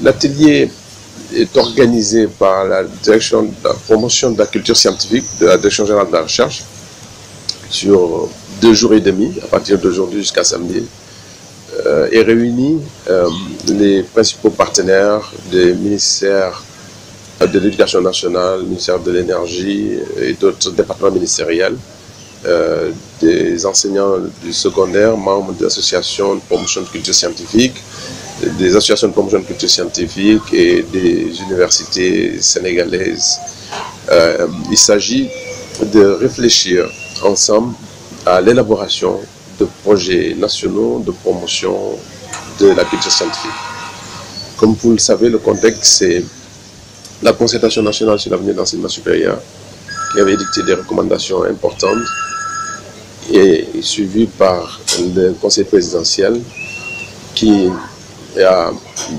L'atelier est organisé par la direction de la promotion de la culture scientifique de la Direction générale de la recherche sur 2 jours et demi, à partir d'aujourd'hui jusqu'à samedi, et réunit les principaux partenaires des ministères de l'Éducation nationale, ministère de l'Énergie et d'autres départements ministériels, des enseignants du secondaire, membres des associations de promotion de culture scientifique, des associations de promotion de culture scientifique et des universités sénégalaises. Il s'agit de réfléchir ensemble à l'élaboration de projets nationaux de promotion de la culture scientifique. Comme vous le savez, le contexte, c'est la concertation nationale sur l'avenir de l'enseignement supérieur qui avait dicté des recommandations importantes et suivie par le Conseil présidentiel qui a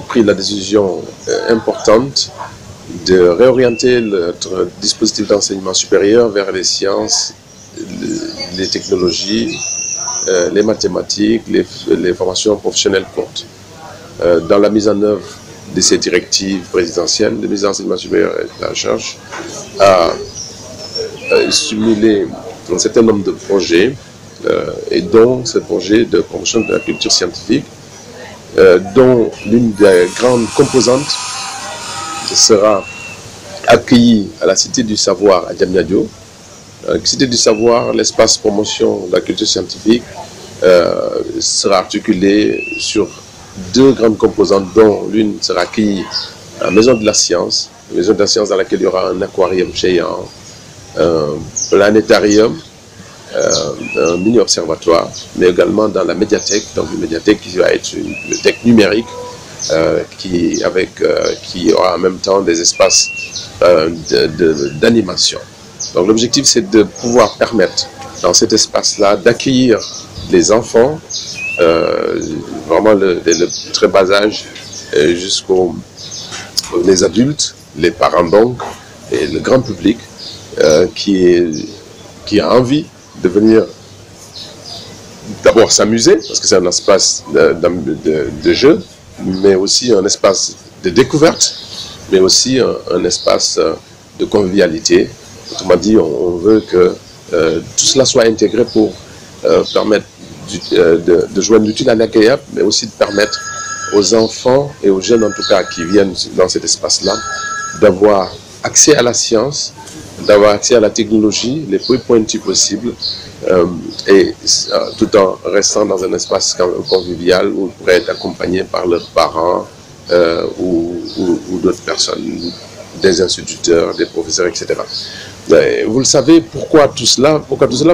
pris la décision importante de réorienter notre dispositif d'enseignement supérieur vers les sciences, les technologies, les mathématiques, les formations professionnelles courtes. Dans la mise en œuvre de ces directives présidentielles, le ministère de l'Enseignement supérieur et de la Recherche a stimulé un certain nombre de projets, et dont ce projet de promotion de la culture scientifique, dont l'une des grandes composantes sera accueillie à la Cité du Savoir à Diamniadio. Cité du Savoir, l'espace promotion de la culture scientifique, sera articulé sur 2 grandes composantes, dont l'une sera accueillie à la Maison de la Science dans laquelle il y aura un aquarium géant, un planétarium, un mini-observatoire, mais également dans la médiathèque, donc une médiathèque qui va être une bibliothèque numérique qui aura en même temps des espaces d'animation. Donc l'objectif, c'est de pouvoir permettre dans cet espace-là d'accueillir les enfants, vraiment le très bas âge jusqu'aux les adultes, les parents donc, et le grand public qui a envie de venir d'abord s'amuser, parce que c'est un espace de jeu, mais aussi un espace de découverte, mais aussi un espace de convivialité. Autrement dit, on veut que tout cela soit intégré pour permettre de joindre l'utile à l'agréable, mais aussi de permettre aux enfants et aux jeunes en tout cas qui viennent dans cet espace-là d'avoir accès à la science, d'avoir accès à la technologie les plus pointus possibles, et tout en restant dans un espace convivial où ils pourraient être accompagnés par leurs parents ou d'autres personnes, des instituteurs, des professeurs, etc. Vous le savez, pourquoi tout cela?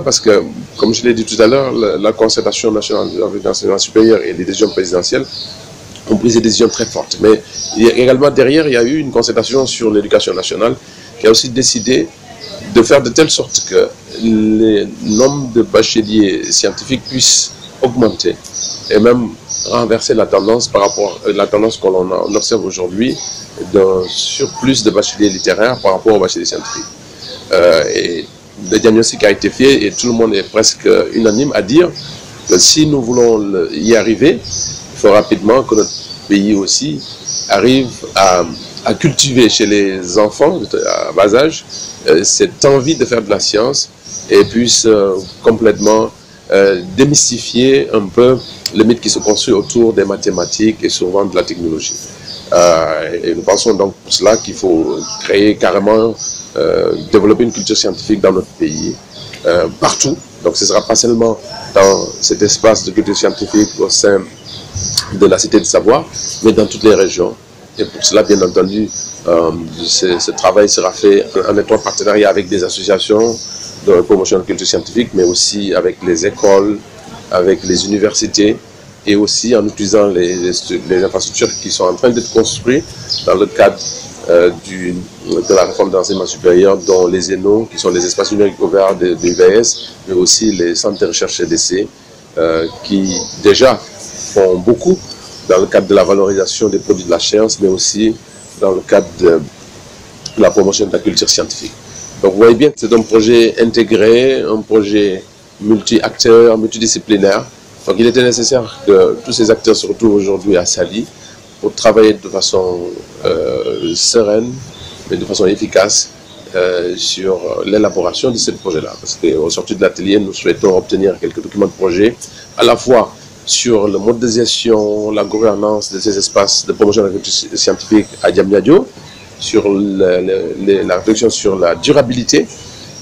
Parce que, comme je l'ai dit tout à l'heure, la concertation nationale de l'enseignement supérieur et les décisions présidentielles ont pris des décisions très fortes. Mais également derrière, il y a eu une concertation sur l'éducation nationale qui a aussi décidé de faire de telle sorte que le nombre de bacheliers scientifiques puisse augmenter et même renverser la tendance par rapport à la tendance qu'on observe aujourd'hui d'un surplus de bacheliers littéraires par rapport aux bacheliers scientifiques. Et le diagnostic a été fait et tout le monde est presque unanime à dire que si nous voulons y arriver, il faut rapidement que notre pays aussi arrive à cultiver chez les enfants à bas âge cette envie de faire de la science et puisse complètement démystifier un peu le mythe qui se construit autour des mathématiques et souvent de la technologie. Et nous pensons donc pour cela qu'il faut créer carrément, développer une culture scientifique dans notre pays, partout. Donc ce ne sera pas seulement dans cet espace de culture scientifique au sein de la Cité du Savoir, mais dans toutes les régions. Et pour cela, bien entendu, ce travail sera fait en étroit partenariat avec des associations de promotion de culture scientifique, mais aussi avec les écoles, avec les universités, et aussi en utilisant les infrastructures qui sont en train d'être construites dans le cadre de la réforme de l'enseignement supérieur, dont les ENO, qui sont les espaces numériques ouverts de l'UVS, mais aussi les centres de recherche et d'essai, qui déjà font beaucoup dans le cadre de la valorisation des produits de la science, mais aussi dans le cadre de la promotion de la culture scientifique. Donc vous voyez bien que c'est un projet intégré, un projet multi-acteurs, multidisciplinaire. Donc il était nécessaire que tous ces acteurs se retrouvent aujourd'hui à Saly pour travailler de façon sereine, mais de façon efficace sur l'élaboration de ce projet-là. Parce qu'au sorti de l'atelier, nous souhaitons obtenir quelques documents de projet, à la fois sur le mode de gestion, la gouvernance de ces espaces de promotion de l'agriculture scientifique à Diamniadio, sur la réflexion sur la durabilité,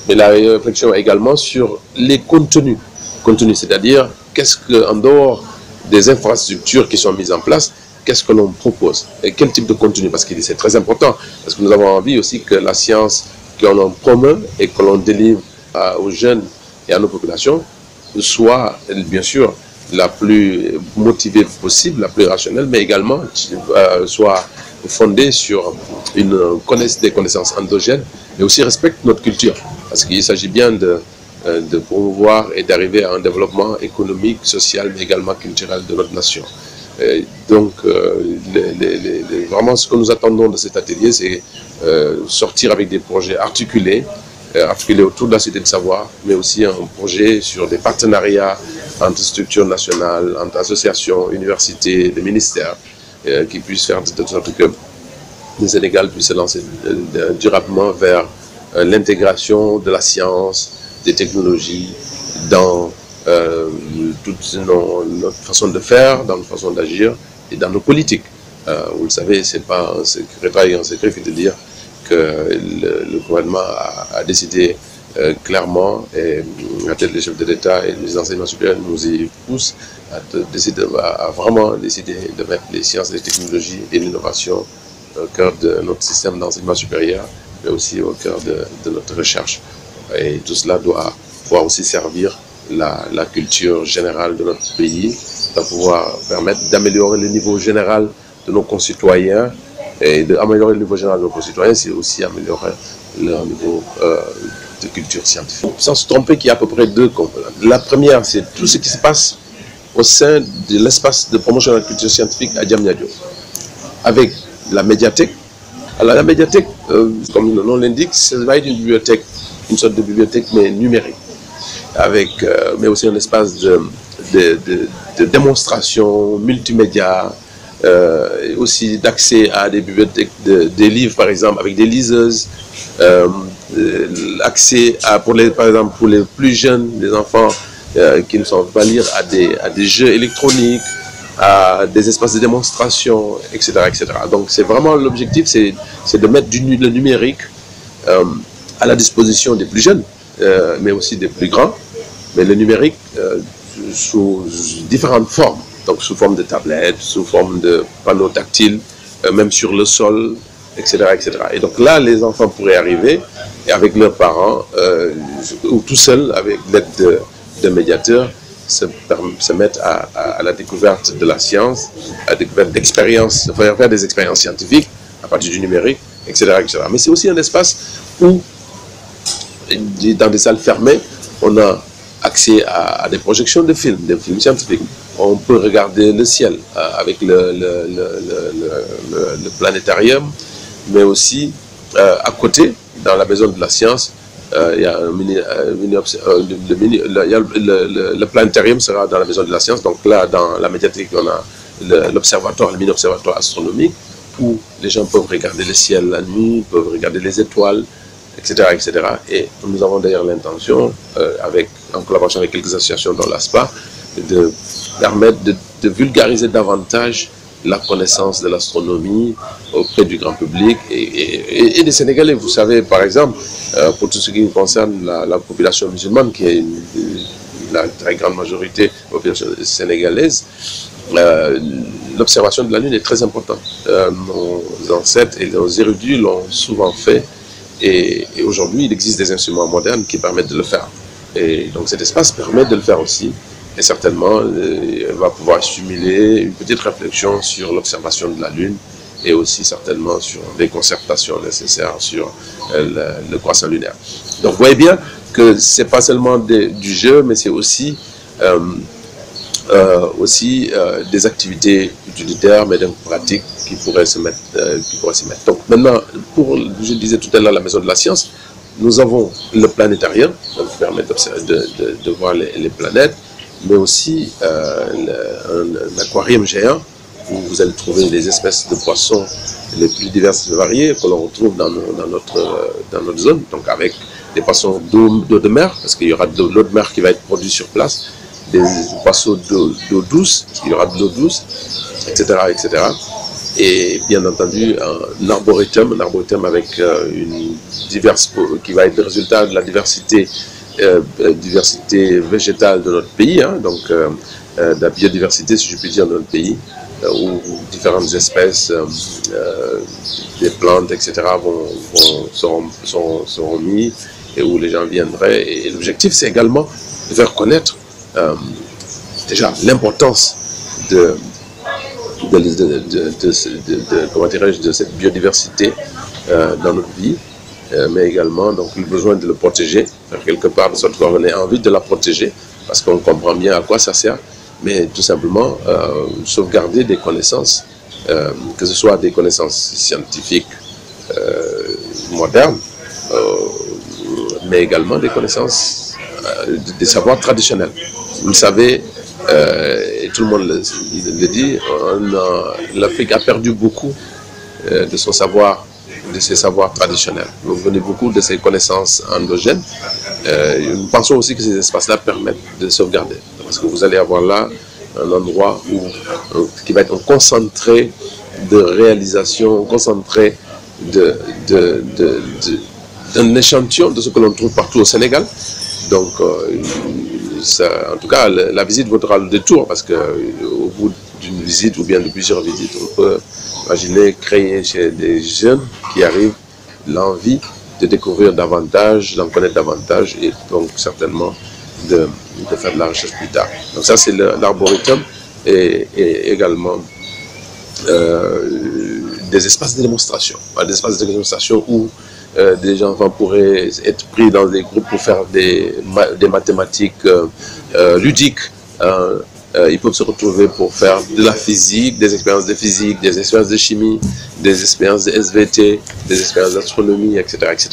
mais la réflexion également sur les contenus. Contenus, c'est-à-dire qu'est-ce qu'en dehors des infrastructures qui sont mises en place, qu'est-ce que l'on propose et quel type de contenu, parce que c'est très important, parce que nous avons envie aussi que la science que l'on promeut et que l'on délivre aux jeunes et à nos populations soit bien sûr la plus motivée possible, la plus rationnelle, mais également soit fondée sur des connaissances endogènes, mais aussi respecte notre culture, parce qu'il s'agit bien de promouvoir et d'arriver à un développement économique, social, mais également culturel de notre nation. Donc, vraiment, ce que nous attendons de cet atelier, c'est sortir avec des projets articulés autour de la Cité de Savoir, mais aussi un projet sur des partenariats entre structures nationales, entre associations, universités, des ministères, qui puissent faire de sorte que le Sénégal puisse se lancer durablement vers l'intégration de la science, des technologies dans toute notre façon de faire, dans notre façon d'agir et dans nos politiques. Vous le savez, ce n'est pas un secret que de dire que le gouvernement a décidé clairement, et la tête des chefs de l'État et des enseignements supérieurs nous y poussent, à vraiment décider de mettre les sciences, les technologies et l'innovation au cœur de notre système d'enseignement supérieur, mais aussi au cœur de notre recherche. Et tout cela doit pouvoir aussi servir la culture générale de notre pays, doit pouvoir permettre d'améliorer le niveau général de nos concitoyens. Et d'améliorer le niveau général de nos concitoyens, c'est aussi améliorer leur niveau de culture scientifique. Sans se tromper qu'il y a à peu près deux composantes. La première, c'est tout ce qui se passe au sein de l'espace de promotion de la culture scientifique à Diamniadio, avec la médiathèque. Alors la médiathèque, comme le nom l'indique, ça va être une bibliothèque, une sorte de bibliothèque mais numérique, mais aussi un espace de démonstration multimédia, aussi d'accès à des bibliothèques, des livres par exemple, avec des liseuses, accès par exemple pour les plus jeunes, les enfants qui ne savent pas lire, à des jeux électroniques, à des espaces de démonstration, etc. etc. Donc c'est vraiment l'objectif, c'est de mettre le numérique à la disposition des plus jeunes, mais aussi des plus grands, mais le numérique sous différentes formes, donc sous forme de tablettes, sous forme de panneaux tactiles, même sur le sol, etc., etc. Et donc là, les enfants pourraient arriver, et avec leurs parents, ou tout seuls, avec l'aide de médiateurs, se mettre à la découverte de la science, à la découverte d'expériences, faire des expériences scientifiques à partir du numérique, etc., etc. Mais c'est aussi un espace où, dans des salles fermées, on a accès à des projections de films, des films scientifiques. On peut regarder le ciel avec le planétarium, mais aussi à côté, dans la maison de la science, il y a le planétarium sera dans la maison de la science. Donc là, dans la médiathèque, on a l'observatoire, le mini-observatoire astronomique, où les gens peuvent regarder le ciel la nuit, peuvent regarder les étoiles, etc. etc. Et nous avons d'ailleurs l'intention, en collaboration avec quelques associations dans l'ASPA, de permettre de vulgariser davantage la connaissance de l'astronomie auprès du grand public et des Sénégalais. Vous savez, par exemple, pour tout ce qui concerne la population musulmane, qui est la très grande majorité de la population sénégalaise, l'observation de la Lune est très importante. Nos ancêtres et nos érudits l'ont souvent fait, et aujourd'hui, il existe des instruments modernes qui permettent de le faire. Et donc cet espace permet de le faire aussi. Et certainement, elle va pouvoir stimuler une petite réflexion sur l'observation de la Lune et aussi certainement sur les concertations nécessaires sur le croissant lunaire. Donc vous voyez bien que ce n'est pas seulement du jeu, mais c'est aussi, des activités utilitaires, mais pratiques qui pourraient se mettre. Donc maintenant, je disais tout à l'heure, la Maison de la Science, nous avons le planétarium, qui permet de voir les planètes, mais aussi un aquarium géant où vous allez trouver les espèces de poissons les plus diverses et variées que l'on retrouve dans notre zone, donc avec des poissons d'eau de mer, parce qu'il y aura de l'eau de mer qui va être produite sur place, des poissons d'eau douce, il y aura de l'eau douce, etc., etc. Et bien entendu, un arboretum avec une diverse, qui va être le résultat de la diversité végétale de notre pays, hein, donc de la biodiversité, si je puis dire, de notre pays, où différentes espèces, des plantes, etc., seront mis et où les gens viendraient. Et l'objectif, c'est également de faire connaître déjà l'importance de cette biodiversité dans notre vie, mais également donc, le besoin de le protéger, quelque part de sorte qu'on ait envie de la protéger, parce qu'on comprend bien à quoi ça sert, mais tout simplement sauvegarder des connaissances, que ce soit des connaissances scientifiques modernes, mais également des connaissances, des savoirs traditionnels. Vous le savez, et tout le monde le dit, l'Afrique a perdu beaucoup de son savoir, de ses savoirs traditionnels. Nous venons beaucoup de ses connaissances endogènes. Nous pensons aussi que ces espaces-là permettent de sauvegarder. Parce que vous allez avoir là un endroit qui va être un concentré de réalisation, un concentré d'un échantillon de ce que l'on trouve partout au Sénégal. Donc, en tout cas, la visite vaudra le détour, parce qu'au bout d'une visite ou bien de plusieurs visites, on peut imaginer créer chez des jeunes qui arrivent l'envie de découvrir davantage, d'en connaître davantage, et donc certainement de faire de la recherche plus tard. Donc ça, c'est l'arboretum, et également des espaces de démonstration. Des espaces de démonstration où des enfants pourraient être pris dans des groupes pour faire des mathématiques ludiques. Ils peuvent se retrouver pour faire de la physique, des expériences de physique, des expériences de chimie, des expériences de SVT, des expériences d'astronomie, etc., etc.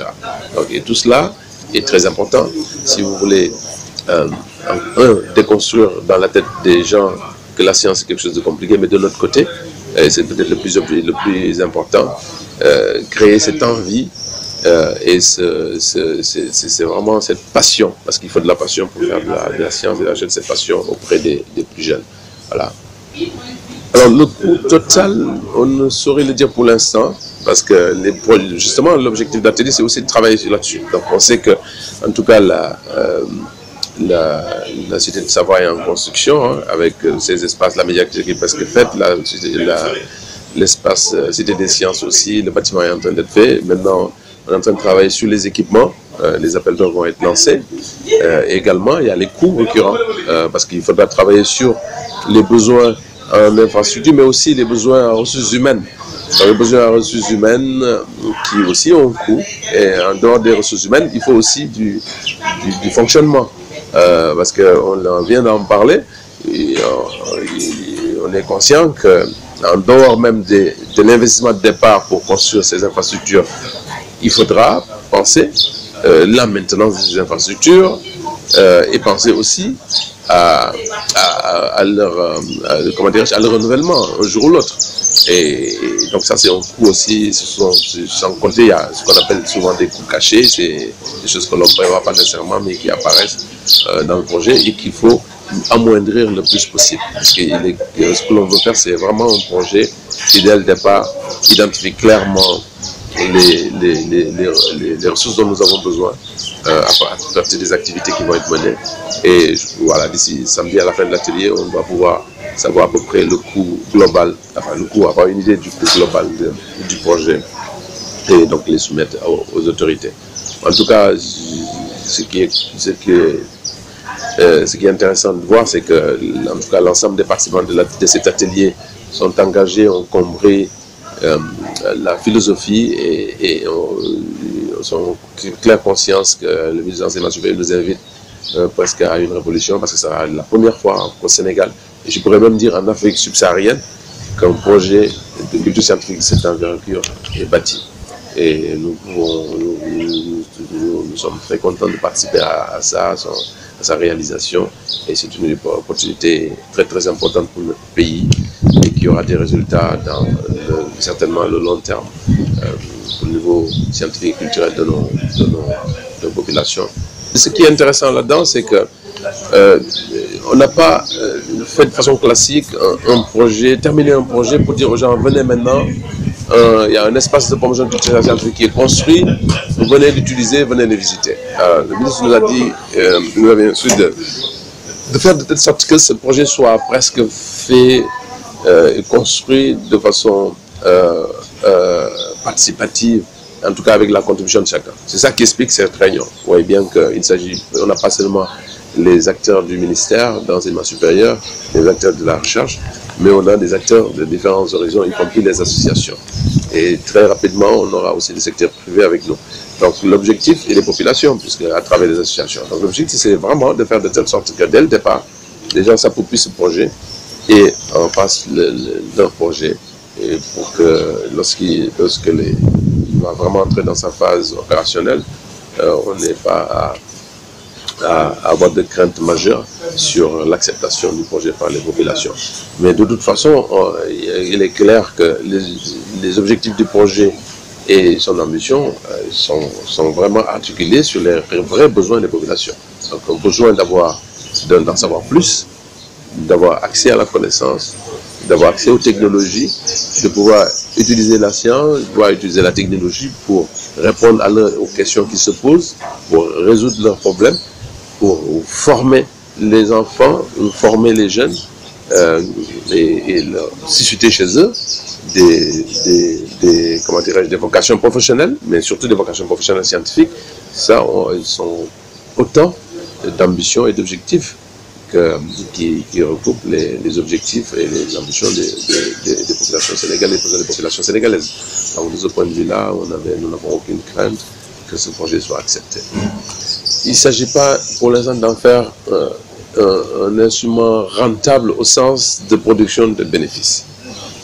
Donc, et tout cela est très important si vous voulez déconstruire dans la tête des gens que la science est quelque chose de compliqué, mais de l'autre côté, c'est peut-être le plus important, créer cette envie. Et c'est vraiment cette passion, parce qu'il faut de la passion pour faire de la science, et la cette passion auprès des plus jeunes. Voilà. Alors le coût total, on ne saurait le dire pour l'instant, parce que justement l'objectif d'atelier, c'est aussi de travailler là-dessus. Donc on sait que, en tout cas, la Cité de Savoie est en construction, hein, avec ces espaces, la médiathèque qui est presque faite, l'espace Cité des Sciences aussi, le bâtiment est en train d'être fait. Maintenant, on est en train de travailler sur les équipements, les appels d'offres vont être lancés. Également, il y a les coûts récurrents, parce qu'il faudra travailler sur les besoins en infrastructure, mais aussi les besoins en ressources humaines. Les besoins en ressources humaines qui aussi ont un coût. Et en dehors des ressources humaines, il faut aussi du fonctionnement. Parce qu'on vient d'en parler, et on est conscient qu'en dehors même de l'investissement de départ pour construire ces infrastructures, il faudra penser la maintenance de ces infrastructures et penser aussi à leur renouvellement un jour ou l'autre. Et donc ça, c'est un coût aussi, sans compter, il y a ce qu'on appelle souvent des coûts cachés, c'est des choses que l'on ne prévoit pas nécessairement, mais qui apparaissent dans le projet et qu'il faut amoindrir le plus possible. Parce que ce que l'on veut faire, c'est vraiment un projet qui, dès le départ, identifie clairement les ressources dont nous avons besoin à partir des activités qui vont être menées. Et voilà, d'ici samedi à la fin de l'atelier, on va pouvoir savoir à peu près le coût global, avoir une idée du coût global du projet et donc les soumettre aux autorités. En tout cas, ce qui est intéressant de voir, c'est que en tout cas, l'ensemble des participants de cet atelier sont engagés, ont compris la philosophie et ont claire conscience que le ministre de l'Enseignement supérieur nous invite presque à une révolution, parce que ça sera la première fois au Sénégal, et je pourrais même dire en Afrique subsaharienne, qu'un projet de culture scientifique de cette envergure est bâti. Et nous sommes très contents de participer à ça, à sa réalisation, et c'est une opportunité très très importante pour notre pays, et qui aura des résultats dans certainement le long terme au niveau scientifique et culturel de nos populations. Ce qui est intéressant là-dedans, c'est que on n'a pas fait de façon classique un projet, terminer un projet pour dire aux gens venez maintenant, il y a un espace de promotion culturelle scientifique qui est construit, vous venez l'utiliser, venez le visiter. Le ministre nous a dit, nous avait instruit de faire de telle sorte que ce projet soit presque fait et construit de façon participative, en tout cas avec la contribution de chacun. C'est ça qui explique cette réunion. Vous voyez bien qu'il s'agit, on n'a pas seulement les acteurs du ministère d'enseignement supérieur, les acteurs de la recherche, mais on a des acteurs de différents horizons, y compris les associations. Et très rapidement, on aura aussi des secteurs privés avec nous. Donc l'objectif est les populations, puisque à travers les associations. Donc l'objectif, c'est vraiment de faire de telle sorte que dès le départ, les gens s'approprient ce projet et en fassent leur projet. Et pour que lorsqu'il va vraiment entrer dans sa phase opérationnelle, on n'ait pas à avoir de craintes majeures sur l'acceptation du projet par les populations. Mais de toute façon, il est clair que les objectifs du projet et son ambition sont vraiment articulés sur les vrais besoins des populations. Donc un besoin d'en savoir plus, d'avoir accès à la connaissance, d'avoir accès aux technologies, de pouvoir utiliser la science, de pouvoir utiliser la technologie pour répondre aux questions qui se posent, pour résoudre leurs problèmes, pour former les enfants, former les jeunes et susciter chez eux des vocations professionnelles, mais surtout des vocations professionnelles scientifiques. Ça, ils sont autant d'ambitions et d'objectifs qui recoupent les objectifs et les ambitions des populations sénégalaises, des populations sénégalaises. Donc, de ce point de vue-là, nous n'avons aucune crainte que ce projet soit accepté. Il ne s'agit pas pour l'instant d'en faire un instrument rentable au sens de production de bénéfices.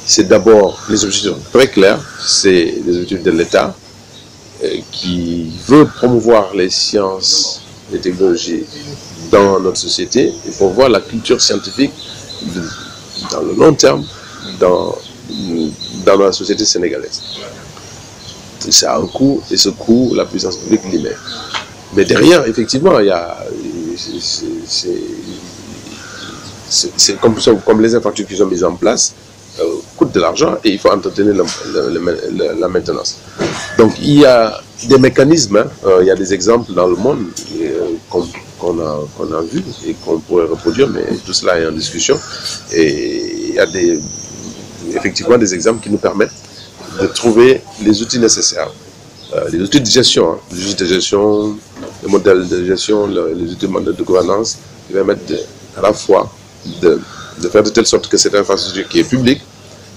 C'est d'abord les objectifs très clairs, c'est les objectifs de l'État qui veut promouvoir les sciences et technologies dans notre société et promouvoir la culture scientifique dans le long terme dans la société sénégalaise. Ça a un coût et ce coût, la puissance publique l'y met. Mais derrière, effectivement, il y a c'est comme les infrastructures qui sont mises en place, coûtent de l'argent et il faut entretenir la maintenance. Donc il y a des mécanismes, il y a des exemples dans le monde qu'on a vu et qu'on pourrait reproduire, mais tout cela est en discussion. Et il y a effectivement des exemples qui nous permettent de trouver les outils nécessaires. Les outils de gestion, les modèles de gestion, les outils de gouvernance qui permettent à la fois de faire de telle sorte que cette infrastructure qui est publique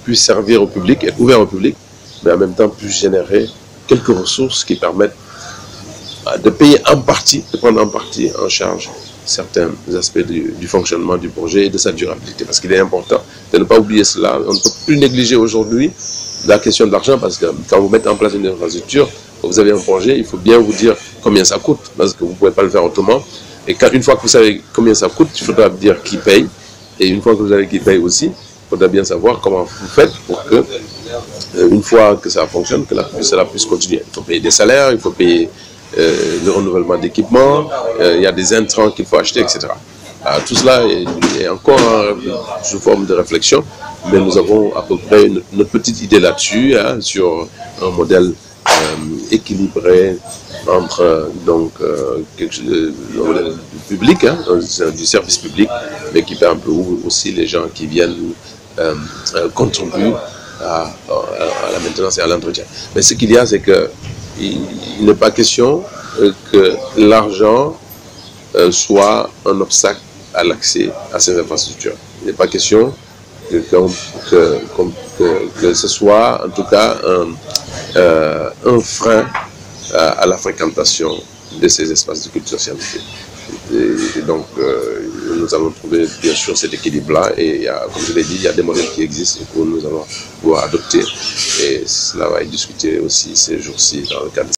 puisse servir au public, être ouverte au public, mais en même temps puisse générer quelques ressources qui permettent de payer en partie, de prendre en partie en charge certains aspects du fonctionnement du projet et de sa durabilité. Parce qu'il est important de ne pas oublier cela. On ne peut plus négliger aujourd'hui la question de l'argent parce que quand vous mettez en place une infrastructure, vous avez un projet, il faut bien vous dire combien ça coûte parce que vous ne pouvez pas le faire autrement. Et une fois que vous savez combien ça coûte, il faudra dire qui paye. Et une fois que vous savez qui paye aussi, il faudra bien savoir comment vous faites pour que, une fois que ça fonctionne, que cela puisse continuer. Il faut payer des salaires, il faut payer le renouvellement d'équipements, il y a des intrants qu'il faut acheter, etc. Alors, tout cela est encore sous forme de réflexion, mais nous avons à peu près notre petite idée là-dessus, sur un modèle équilibré entre le modèle public, du service public, mais qui permet aussi les gens qui viennent contribuent à la maintenance et à l'entretien. Mais ce qu'il y a, c'est qu'il n'est pas question que l'argent soit un obstacle à l'accès à ces infrastructures. Il n'est pas question que ce soit en tout cas un frein à la fréquentation de ces espaces de culture scientifique. Et donc, nous allons trouver bien sûr cet équilibre-là et comme je l'ai dit, il y a des modèles qui existent et que nous allons pouvoir adopter et cela va être discuté aussi ces jours-ci dans le cadre